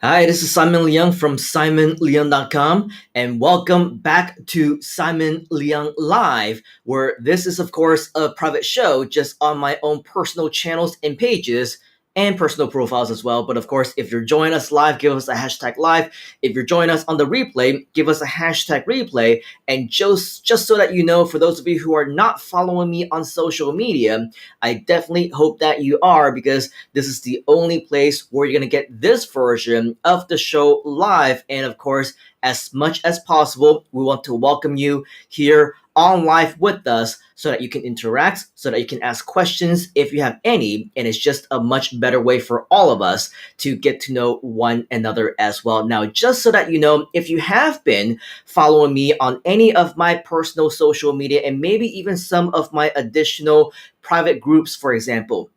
Hi, this is Simon Leung from simonleung.com, and welcome back to Simon Leung Live, where this is, of course, a private show just on my own personal channels and pages and personal profiles as well. But of course, if you're joining us live, give us a hashtag live. If you're joining us on the replay, give us a hashtag replay. And just so that you know, for those of you who are not following me on social media, I definitely hope that you are because this is the only place where you're going to get this version of the show live. And of course, as much as possible, we want to welcome you here on live with us so that you can interact, so that you can ask questions if you have any. And it's just a much better way for all of us to get to know one another as well. Now, just so that you know, if you have been following me on any of my personal social media and maybe even some of my additional private groups, for example,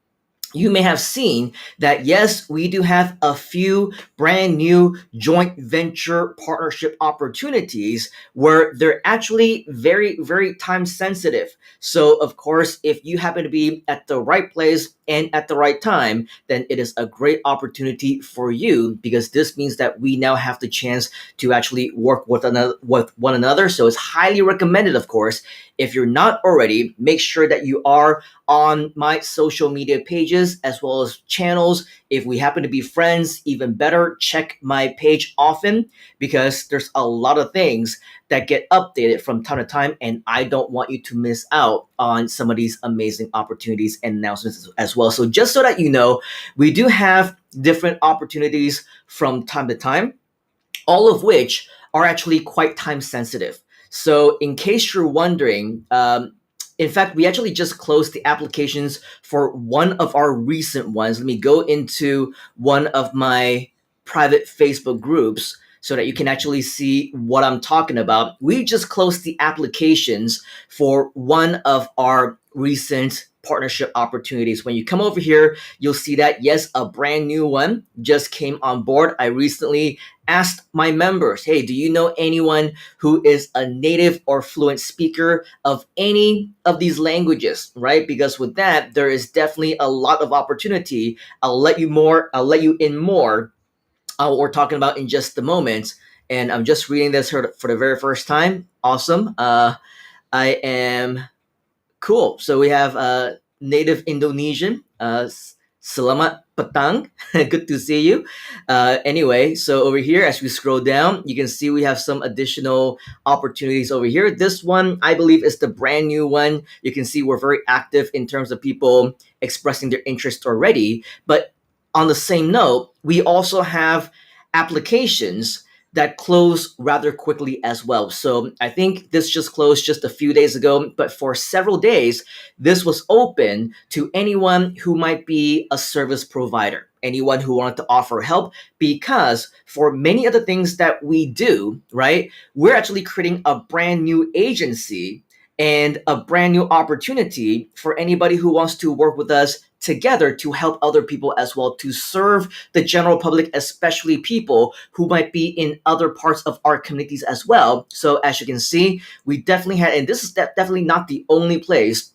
you may have seen that yes, we do have a few brand new joint venture partnership opportunities where they're actually very, very time sensitive. So, of course, if you happen to be at the right place and at the right time, then it is a great opportunity for you because this means that we now have the chance to actually work with one another. So, it's highly recommended, of course. If you're not already, make sure that you are on my social media pages as well as channels. If we happen to be friends, even better, check my page often because there's a lot of things that get updated from time to time, and I don't want you to miss out on some of these amazing opportunities and announcements as well. So, just so that you know, we do have different opportunities from time to time, all of which are actually quite time sensitive. So, in case you're wondering, in fact, we actually just closed the applications for one of our recent ones. Let me go into one of my private Facebook groups so that you can actually see what I'm talking about. We just closed the applications for one of our recent partnership opportunities. When you come over here, you'll see that yes, a brand new one just came on board. I recently asked my members, hey, do you know anyone who is a native or fluent speaker of any of these languages, right? Because with that, there is definitely a lot of opportunity. I'll let you in more what we're talking about in just a moment. And I'm just reading this for the very first time. Awesome. I am cool. So we have native Indonesian. Selamat petang. Good to see you. Anyway, so over here, as we scroll down, you can see we have some additional opportunities over here. This one, I believe, is the brand new one. You can see we're very active in terms of people expressing their interest already. But on the same note, we also have applications that close rather quickly as well. So I think this just closed just a few days ago, but for several days, this was open to anyone who might be a service provider, anyone who wanted to offer help, because for many of the things that we do, right, we're actually creating a brand new agency and a brand new opportunity for anybody who wants to work with us together to help other people as well, to serve the general public, especially people who might be in other parts of our communities as well. So as you can see, we definitely had, and this is definitely not the only place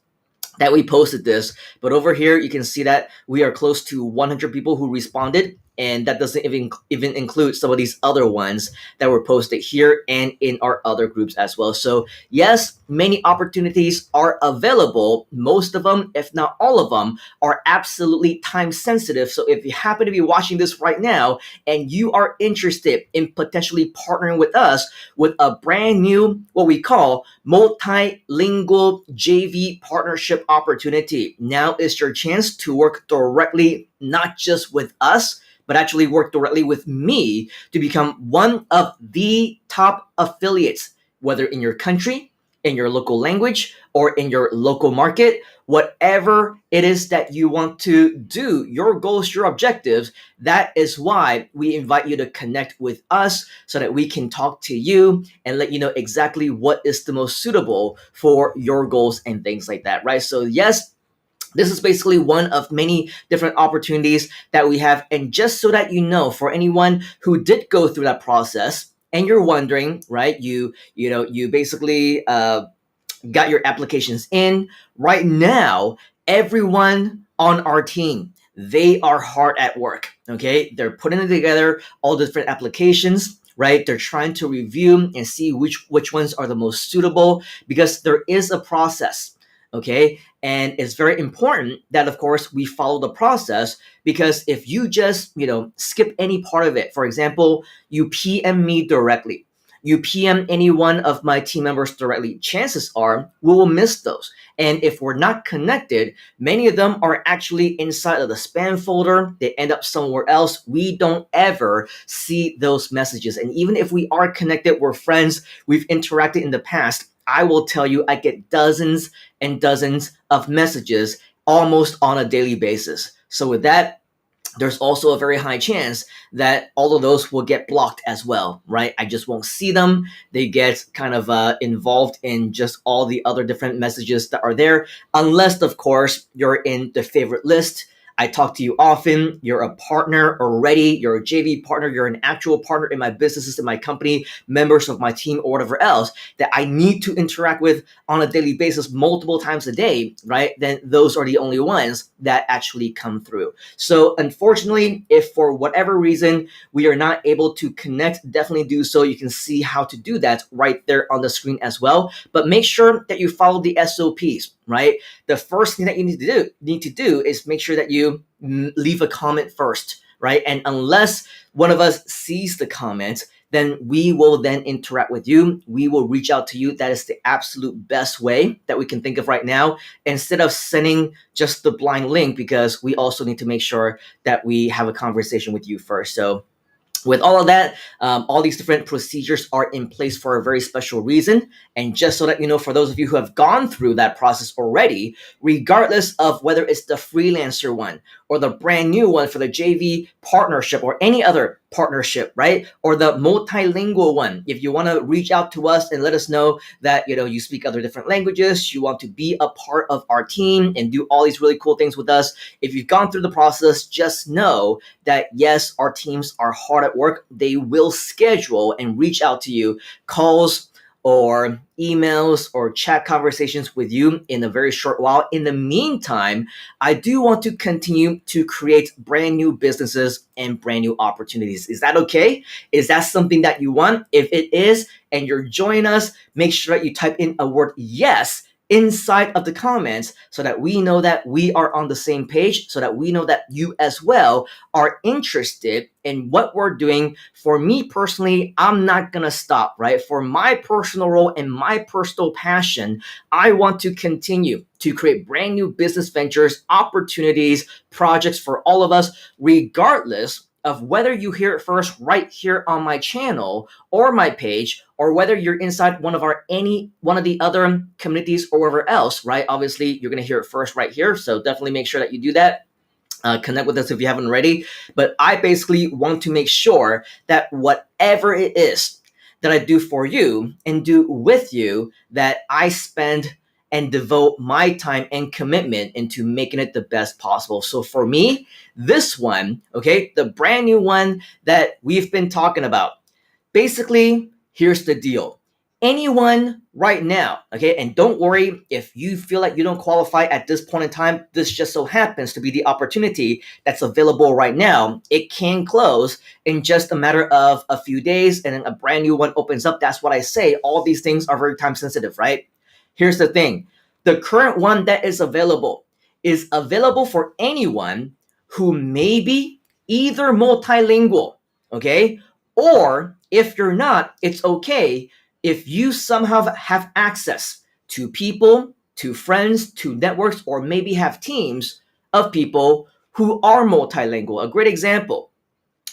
that we posted this, but over here you can see that we are close to 100 people who responded, and that doesn't even include some of these other ones that were posted here and in our other groups as well. So yes, many opportunities are available. Most of them, if not all of them, are absolutely time sensitive. So if you happen to be watching this right now and you are interested in potentially partnering with us with a brand new, what we call multilingual JV partnership opportunity, now is your chance to work directly, not just with us, but actually work directly with me to become one of the top affiliates, whether in your country, in your local language, or in your local market. Whatever it is that you want to do, your goals, your objectives, that is why we invite you to connect with us so that we can talk to you and let you know exactly what is the most suitable for your goals and things like that, right? So yes, this is basically one of many different opportunities that we have. And just so that you know, for anyone who did go through that process and you're wondering, right, you basically got your applications in right now, everyone on our team, they are hard at work. Okay, they're putting it together, all the different applications, right? They're trying to review and see which ones are the most suitable, because there is a process. Okay, and it's very important that, of course, we follow the process, because if you just, skip any part of it, for example, you PM me directly, you PM any one of my team members directly, chances are we will miss those. And if we're not connected, many of them are actually inside of the spam folder. They end up somewhere else. We don't ever see those messages. And even if we are connected, we're friends, we've interacted in the past, I will tell you, I get dozens and dozens of messages almost on a daily basis. So with that, there's also a very high chance that all of those will get blocked as well, right? I just won't see them. They get kind of involved in just all the other different messages that are there, unless, of course, you're in the favorite list. I talk to you often. You're a partner already. You're a JV partner. You're an actual partner in my businesses, in my company, members of my team, or whatever else that I need to interact with on a daily basis, multiple times a day, right? Then those are the only ones that actually come through. So unfortunately, if for whatever reason we are not able to connect, definitely do so. You can see how to do that right there on the screen as well. But make sure that you follow the SOPs, right? The first thing that you need to do is make sure that you leave a comment first, right? And unless one of us sees the comment, then we will then interact with you. We will reach out to you. That is the absolute best way that we can think of right now, instead of sending just the blind link, because we also need to make sure that we have a conversation with you first. So with all of that, all these different procedures are in place for a very special reason. And just so that you know, for those of you who have gone through that process already, regardless of whether it's the freelancer one or the brand new one for the JV partnership or any other partnership, right? Or the multilingual one, if you want to reach out to us and let us know that, you speak other different languages, you want to be a part of our team and do all these really cool things with us. If you've gone through the process, just know that yes, our teams are hard at work. They will schedule and reach out to you, calls or emails or chat conversations with you in a very short while. In the meantime, I do want to continue to create brand new businesses and brand new opportunities. Is that okay? Is that something that you want? If it is, and you're joining us, make sure that you type in a word yes inside of the comments, so that we know that we are on the same page, so that we know that you as well are interested in what we're doing. For me personally, I'm not gonna stop, right? For my personal role and my personal passion, I want to continue to create brand new business ventures, opportunities, projects for all of us, regardless of whether you hear it first right here on my channel or my page, or whether you're inside one of the other communities or wherever else, right? Obviously, you're gonna hear it first right here, so definitely make sure that you do that. Connect with us if you haven't already. But I basically want to make sure that whatever it is that I do for you and do with you, that I spend and devote my time and commitment into making it the best possible. So for me, this one, okay, the brand new one that we've been talking about, basically, here's the deal. Anyone right now, okay, and don't worry if you feel like you don't qualify at this point in time, this just so happens to be the opportunity that's available right now. It can close in just a matter of a few days, and then a brand new one opens up. That's what I say. All these things are very time sensitive, right? Here's the thing. The current one that is available for anyone who may be either multilingual, okay? Or if you're not, it's okay if you somehow have access to people, to friends, to networks, or maybe have teams of people who are multilingual. A great example,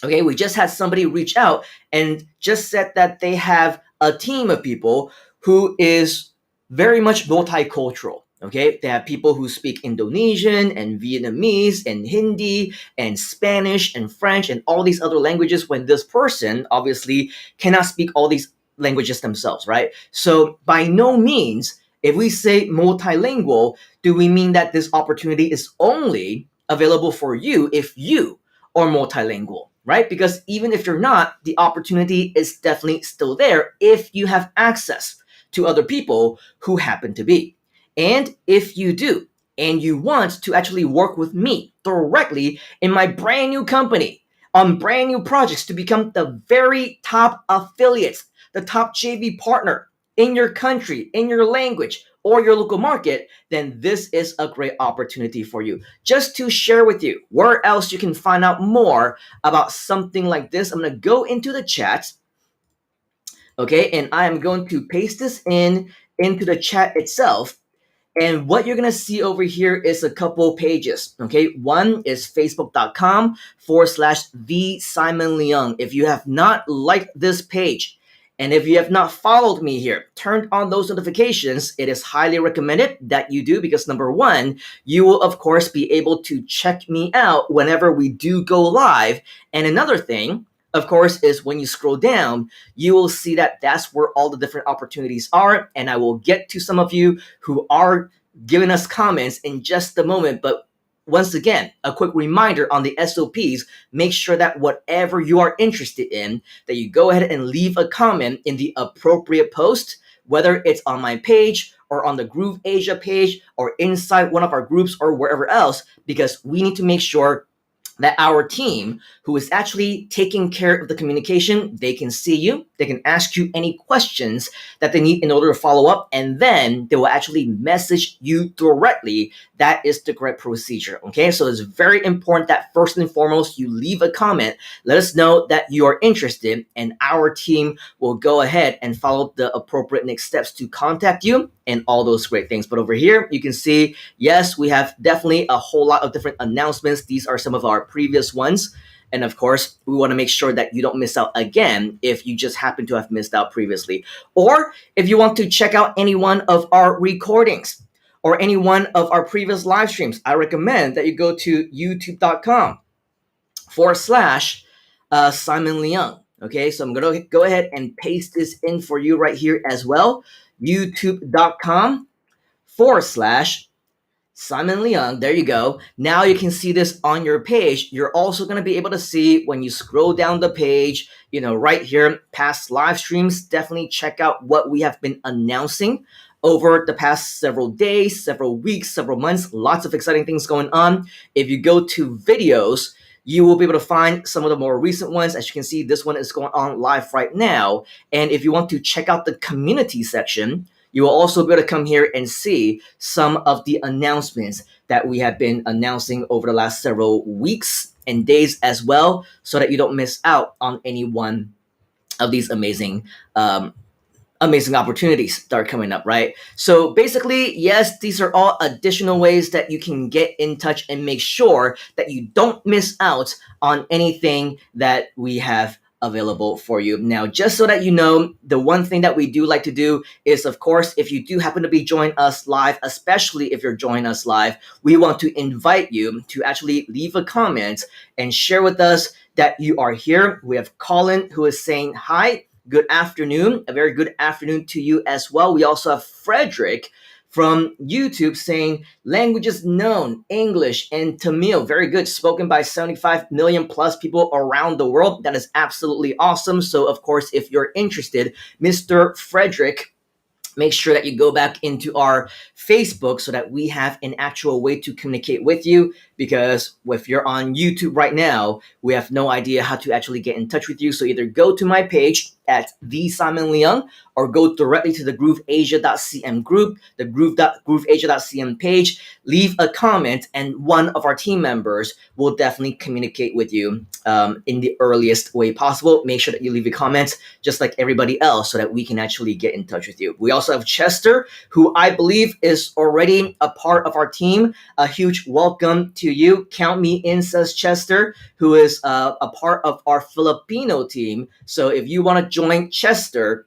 okay, we just had somebody reach out and just said that they have a team of people who is very much multicultural. Okay, they have people who speak Indonesian and Vietnamese and Hindi and Spanish and French and all these other languages, when this person obviously cannot speak all these languages themselves, right? So by no means, if we say multilingual, do we mean that this opportunity is only available for you if you are multilingual, right? Because even if you're not, the opportunity is definitely still there if you have access to other people who happen to be. And if you do, and you want to actually work with me directly in my brand new company on brand new projects to become the very top affiliates, the top JV partner in your country, in your language, or your local market, then this is a great opportunity for you. Just to share with you where else you can find out more about something like this, I'm going to go into the chat, okay, and I am going to paste this into the chat itself. And what you're going to see over here is a couple pages. Okay. One is facebook.com/the Simon Leung. If you have not liked this page, and if you have not followed me here, turned on those notifications, it is highly recommended that you do, because number one, you will of course be able to check me out whenever we do go live. And another thing, of course, is when you scroll down, you will see that that's where all the different opportunities are. And I will get to some of you who are giving us comments in just a moment. But once again, a quick reminder on the SOPs, make sure that whatever you are interested in, that you go ahead and leave a comment in the appropriate post, whether it's on my page or on the Groove Asia page or inside one of our groups or wherever else, because we need to make sure that our team, who is actually taking care of the communication, they can see you, they can ask you any questions that they need in order to follow up, and then they will actually message you directly. That is the correct procedure, okay? So it's very important that first and foremost, you leave a comment, let us know that you are interested, and our team will go ahead and follow the appropriate next steps to contact you and all those great things. But over here, you can see, yes, we have definitely a whole lot of different announcements. These are some of our previous ones. And of course, we want to make sure that you don't miss out again if you just happen to have missed out previously. Or if you want to check out any one of our recordings or any one of our previous live streams, I recommend that you go to youtube.com/Simon Leung. Okay, so I'm going to go ahead and paste this in for you right here as well. youtube.com/Simon Leung. There you go. Now you can see this on your page. You're also going to be able to see when you scroll down the page, right here, past live streams. Definitely check out what we have been announcing over the past several days, several weeks, several months. Lots of exciting things going on. If you go to videos, you will be able to find some of the more recent ones. As you can see, this one is going on live right now. And if you want to check out the community section, you will also be able to come here and see some of the announcements that we have been announcing over the last several weeks and days as well, so that you don't miss out on any one of these amazing opportunities that are coming up, right? So basically, yes, these are all additional ways that you can get in touch and make sure that you don't miss out on anything that we have available for you. Now, just so that you know, the one thing that we do like to do is, of course, if you do happen to be joining us live, especially if you're joining us live, we want to invite you to actually leave a comment and share with us that you are here. We have Colin, who is saying hi. Good afternoon. A very good afternoon to you as well. We also have Frederick from YouTube saying languages known, English and Tamil. Very good. Spoken by 75 million plus people around the world. That is absolutely awesome. So, of course, if you're interested, Mr. Frederick, make sure that you go back into our Facebook so that we have an actual way to communicate with you, because if you're on YouTube right now, we have no idea how to actually get in touch with you. So either go to my page at the Simon Leung or go directly to the grooveasia.cm group, the grooveasia.cm page, leave a comment, and one of our team members will definitely communicate with you in the earliest way possible. Make sure that you leave a comment just like everybody else so that we can actually get in touch with you. We also have Chester, who I believe is already a part of our team. A huge welcome to you. Count me in, says Chester, who is a part of our Filipino team. So if you want to join Chester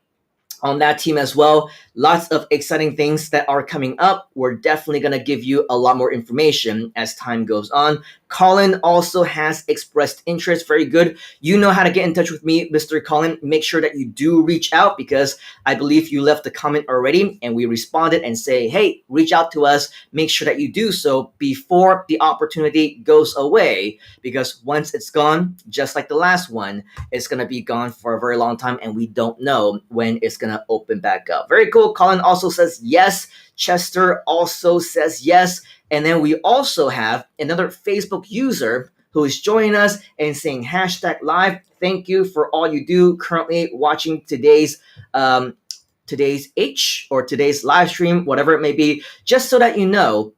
on that team as well, lots of exciting things that are coming up. We're definitely going to give you a lot more information as time goes on. Colin also has expressed interest. Very good. You know how to get in touch with me, Mr. Colin. Make sure that you do reach out, because I believe you left a comment already and we responded and say, hey, reach out to us. Make sure that you do so before the opportunity goes away, because once it's gone, just like the last one, it's going to be gone for a very long time and we don't know when it's going to open back up. Very cool. Colin also says yes. Chester also says yes. And then we also have another Facebook user who is joining us and saying hashtag live. Thank you for all you do currently watching today's H or today's live stream, whatever it may be, just so that you know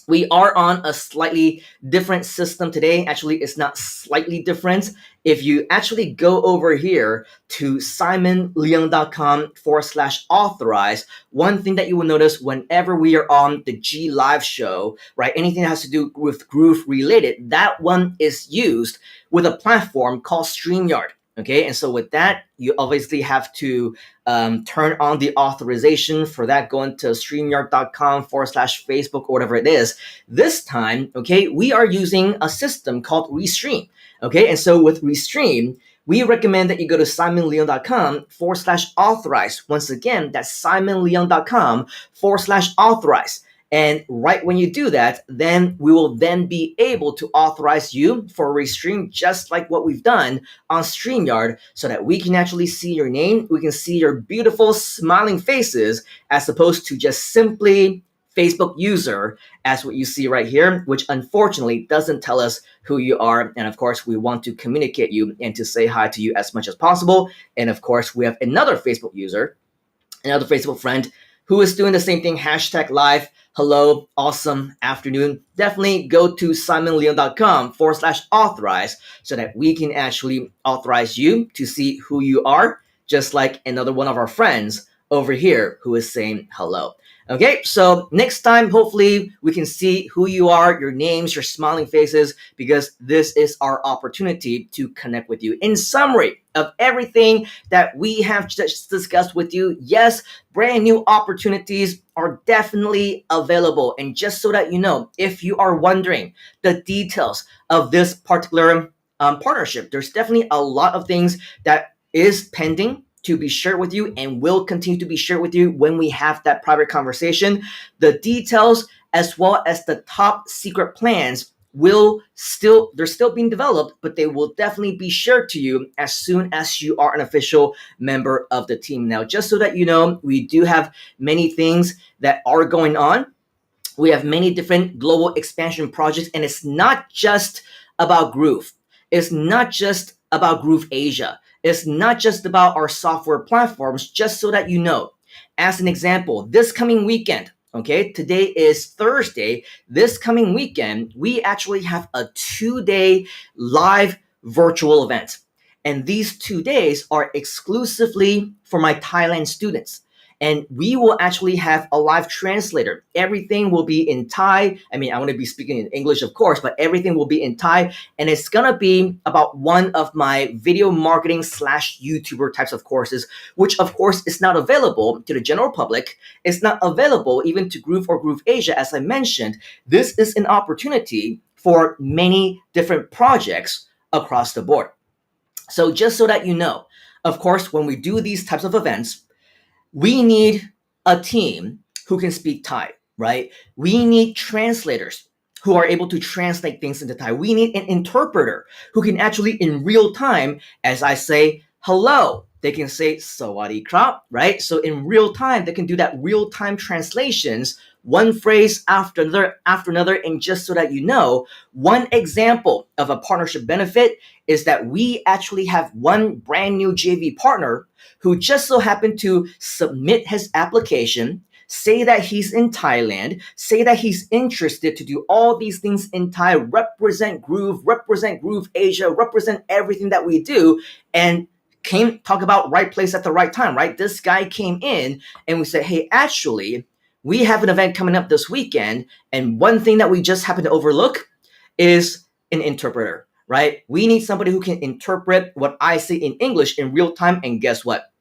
we are on a slightly different system today. Actually, it's not slightly different. If you actually go over here to simonleung.com/authorize, one thing that you will notice whenever we are on the G Live show, right, anything that has to do with Groove related, that one is used with a platform called StreamYard. Okay, and so with that, you obviously have to turn on the authorization for that, going to streamyard.com/Facebook or whatever it is. This time, okay, we are using a system called Restream. Okay, and so with Restream, we recommend that you go to simonleung.com/authorize. Once again, that's simonleung.com/authorize. And right when you do that, then we will then be able to authorize you for a restream, just like what we've done on StreamYard, so that we can actually see your name, we can see your beautiful smiling faces, as opposed to just simply Facebook user, as what you see right here, which unfortunately doesn't tell us who you are. And of course, we want to communicate you and to say hi to you as much as possible. And of course, we have another Facebook user, another Facebook friend, who is doing the same thing, hashtag live. Hello, awesome afternoon. Definitely go to simonleung.com/authorize so that we can actually authorize you to see who you are, just like another one of our friends over here who is saying hello. Okay, so next time, hopefully we can see who you are, your names, your smiling faces, because this is our opportunity to connect with you. In summary of everything that we have just discussed with you, yes, brand new opportunities are definitely available. And just so that you know, if you are wondering the details of this particular partnership, there's definitely a lot of things that is pending to be shared with you and will continue to be shared with you when we have that private conversation. The details as well as the top secret plans they're still being developed, but they will definitely be shared to you as soon as you are an official member of the team. Now, just so that you know, we do have many things that are going on. We have many different global expansion projects, and it's not just about Groove. It's not just about Groove Asia. It's not just about our software platforms, just so that you know. As an example, this coming weekend, okay, today is Thursday. This coming weekend, we actually have a 2-day live virtual event. And these 2 days are exclusively for my Thailand students. And we will actually have a live translator. Everything will be in Thai. I mean, I want to be speaking in English, of course, but everything will be in Thai. And it's going to be about one of my video marketing / YouTuber types of courses, which of course is not available to the general public. It's not available even to Groove or Groove Asia. As I mentioned, this is an opportunity for many different projects across the board. So just so that you know, of course, when we do these types of events, we need a team who can speak Thai, right? We need translators who are able to translate things into Thai. We need an interpreter who can actually, in real time, as I say hello, they can say sawadee krap, right? So in real time, they can do that real time translations, one phrase after another. And just so that you know, one example of a partnership benefit is that we actually have one brand new JV partner who just so happened to submit his application, say that he's in Thailand, say that he's interested to do all these things in Thai, represent Groove Asia, represent everything that we do, and talk about right place at the right time, right? This guy came in and we said, hey, actually, we have an event coming up this weekend, and one thing that we just happen to overlook is an interpreter, right? We need somebody who can interpret what I say in English in real time, and guess what?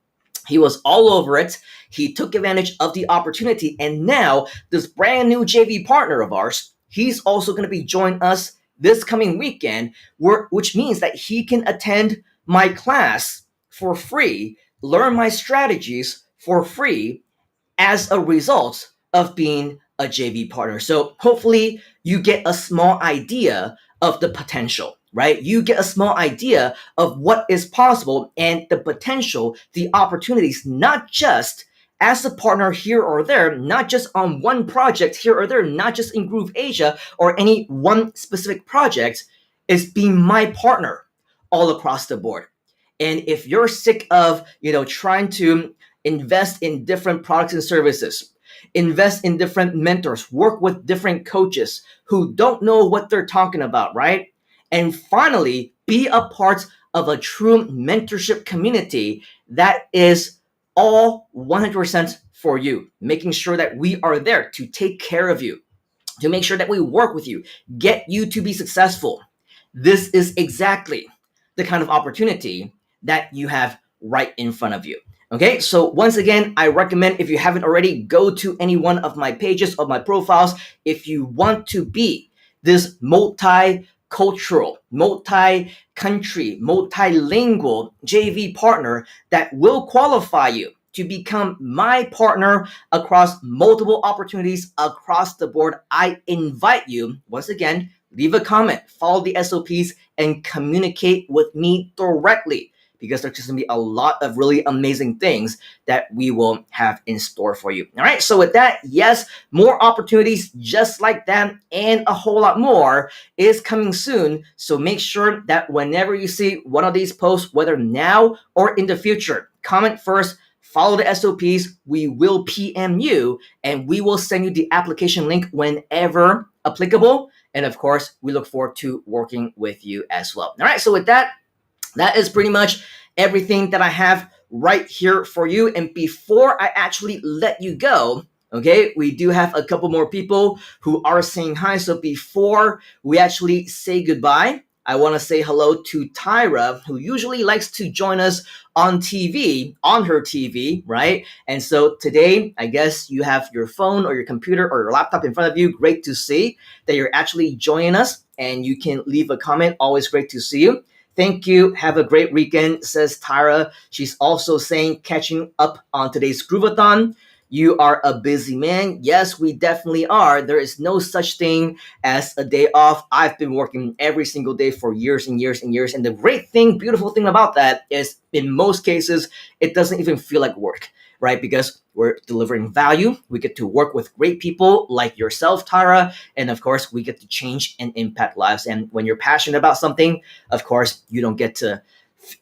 He was all over it. He took advantage of the opportunity, and now this brand new JV partner of ours, he's also going to be joining us this coming weekend, which means that he can attend my class for free, learn my strategies for free as a result of being a JV partner. So hopefully you get a small idea of the potential, right? You get a small idea of what is possible and the potential, the opportunities, not just as a partner here or there, not just on one project here or there, not just in Groove Asia or any one specific project, is being my partner all across the board. And if you're sick of, trying to invest in different products and services, invest in different mentors, work with different coaches who don't know what they're talking about, right? And finally, be a part of a true mentorship community that is all 100% for you, making sure that we are there to take care of you, to make sure that we work with you, get you to be successful. This is exactly the kind of opportunity that you have right in front of you. Okay, so once again, I recommend, if you haven't already, go to any one of my pages, of my profiles, if you want to be this multicultural, multi-country, multilingual JV partner that will qualify you to become my partner across multiple opportunities across the board. I invite you, once again, leave a comment, follow the SOPs, and communicate with me directly, because there's just going to be a lot of really amazing things that we will have in store for you. All right, so with that, yes, more opportunities just like that and a whole lot more is coming soon. So make sure that whenever you see one of these posts, whether now or in the future, comment first, follow the SOPs, we will PM you, and we will send you the application link whenever applicable. And of course, we look forward to working with you as well. All right, so with that, that is pretty much everything that I have right here for you. And before I actually let you go, okay, we do have a couple more people who are saying hi. So before we actually say goodbye, I want to say hello to Tyra, who usually likes to join us on TV, on her TV, right? And so today, I guess you have your phone or your computer or your laptop in front of you. Great to see that you're actually joining us, and you can leave a comment. Always great to see you. Thank you. Have a great weekend, says Tyra. She's also saying, catching up on today's Groovathon. You are a busy man. Yes, we definitely are. There is no such thing as a day off. I've been working every single day for years and years and years. And the great thing, beautiful thing about that is, in most cases, it doesn't even feel like work, right? Because we're delivering value. We get to work with great people like yourself, Tyra. And of course, we get to change and impact lives. And when you're passionate about something, of course, you don't get to,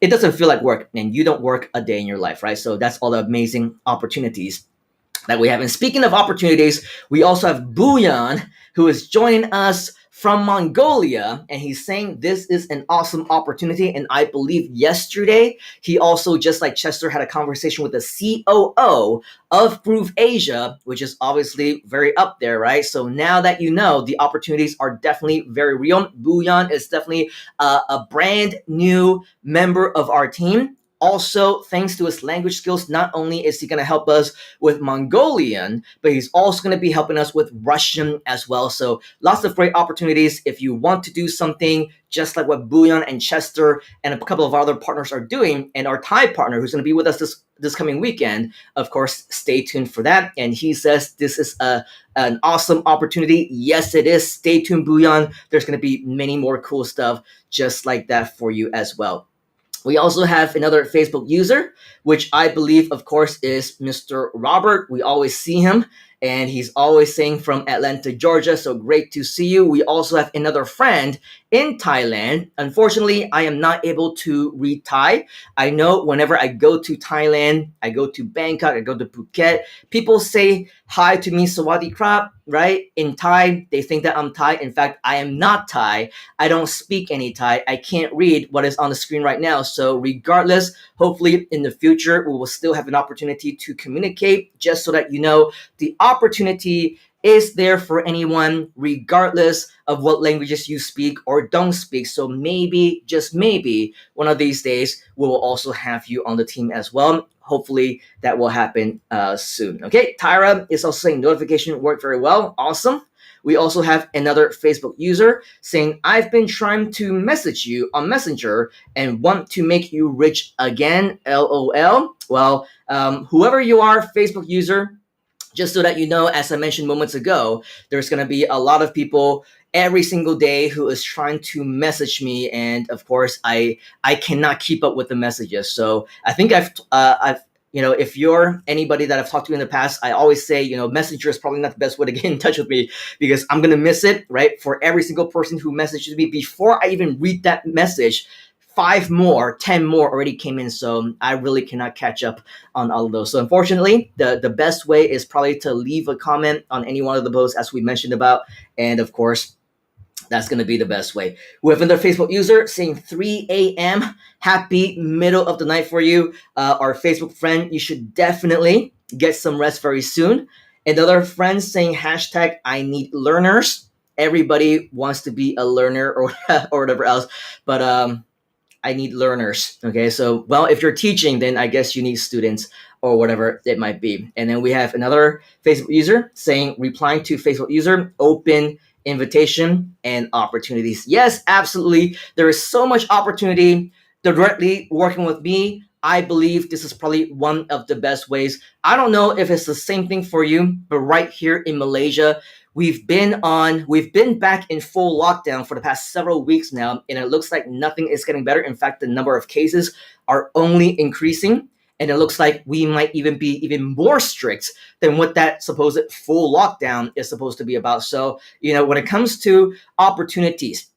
it doesn't feel like work, and you don't work a day in your life, right? So that's all the amazing opportunities that we have. And speaking of opportunities, we also have Buyan, who is joining us from Mongolia, and he's saying this is an awesome opportunity. And I believe yesterday he also, just like Chester, had a conversation with the COO of Groove Asia, which is obviously very up there, right? So now that you know, the opportunities are definitely very real. Buyan is definitely a brand new member of our team. Also, thanks to his language skills, not only is he going to help us with Mongolian, but he's also going to be helping us with Russian as well. So lots of great opportunities. If you want to do something just like what Buyan and Chester and a couple of other partners are doing, and our Thai partner who's going to be with us this coming weekend, of course, stay tuned for that. And he says this is an awesome opportunity. Yes, it is. Stay tuned, Buyan. There's going to be many more cool stuff just like that for you as well. We also have another Facebook user, which I believe, of course, is Mr. Robert. We always see him, and he's always saying from Atlanta, Georgia. So great to see you. We also have another friend in Thailand. Unfortunately, I am not able to read Thai. I know whenever I go to Thailand, I go to Bangkok, I go to Phuket, people say hi to me, Sawadee Krap, right? In Thai, they think that I'm Thai. In fact, I am not Thai. I don't speak any Thai. I can't read what is on the screen right now. So regardless, hopefully in the future, we will still have an opportunity to communicate, just so that you know the opportunity is there for anyone, regardless of what languages you speak or don't speak. So maybe, just maybe, one of these days, we will also have you on the team as well. Hopefully that will happen soon. Okay, Tyra is also saying notification worked very well. Awesome. We also have another Facebook user saying, I've been trying to message you on Messenger and want to make you rich again, LOL. Well, whoever you are, Facebook user, just so that you know, as I mentioned moments ago, there's going to be a lot of people every single day who is trying to message me, and of course, I cannot keep up with the messages. So I think I've if you're anybody that I've talked to in the past, I always say, Messenger is probably not the best way to get in touch with me because I'm going to miss it, right? For every single person who messages me before I even read that message, 10 more already came in. So I really cannot catch up on all of those. So unfortunately, the best way is probably to leave a comment on any one of the posts as we mentioned about. And of course, that's going to be the best way. We have another Facebook user saying 3 a.m. Happy middle of the night for you. Our Facebook friend, you should definitely get some rest very soon. Another friend saying hashtag I need learners. Everybody wants to be a learner or whatever else. But I need learners. Okay, so well, if you're teaching, then I guess you need students or whatever it might be. And then we have another Facebook user saying, replying to Facebook user, open invitation and opportunities. Yes, absolutely. There is so much opportunity directly working with me. I believe this is probably one of the best ways. I don't know if it's the same thing for you, but right here in Malaysia, we've been back in full lockdown for the past several weeks now, and it looks like nothing is getting better. In fact, the number of cases are only increasing, and it looks like we might even be even more strict than what that supposed full lockdown is supposed to be about. So, when it comes to opportunities,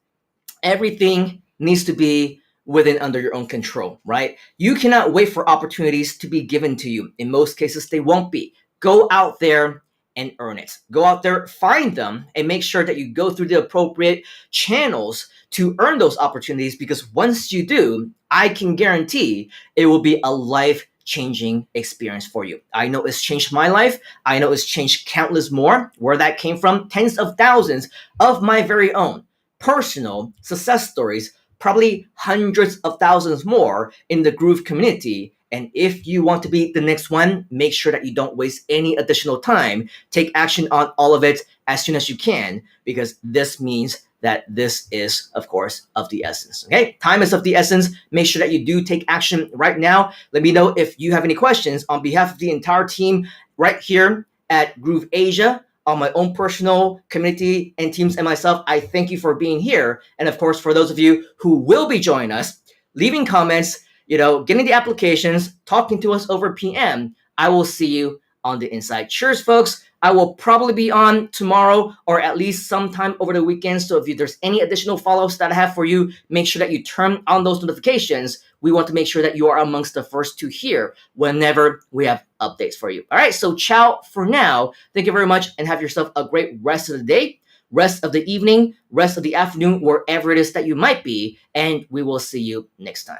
everything needs to be within under your own control, right? You cannot wait for opportunities to be given to you. In most cases, they won't be. Go out there and earn it. Go out there, find them, and make sure that you go through the appropriate channels to earn those opportunities, because once you do, I can guarantee it will be a life-changing experience for you. I know it's changed my life. I know it's changed countless more. Where that came from, tens of thousands of my very own personal success stories, probably hundreds of thousands more in the Groove community. And if you want to be the next one, make sure that you don't waste any additional time. Take action on all of it as soon as you can, because this means that this is, of course, of the essence. Okay, time is of the essence. Make sure that you do take action right now. Let me know if you have any questions on behalf of the entire team right here at Groove Asia, on my own personal community and teams and myself. I thank you for being here. And of course, for those of you who will be joining us, leaving comments, getting the applications, talking to us over PM, I will see you on the inside. Cheers, folks. I will probably be on tomorrow or at least sometime over the weekend. So if there's any additional follow-ups that I have for you, make sure that you turn on those notifications. We want to make sure that you are amongst the first to hear whenever we have updates for you. All right, so ciao for now. Thank you very much and have yourself a great rest of the day, rest of the evening, rest of the afternoon, wherever it is that you might be. And we will see you next time.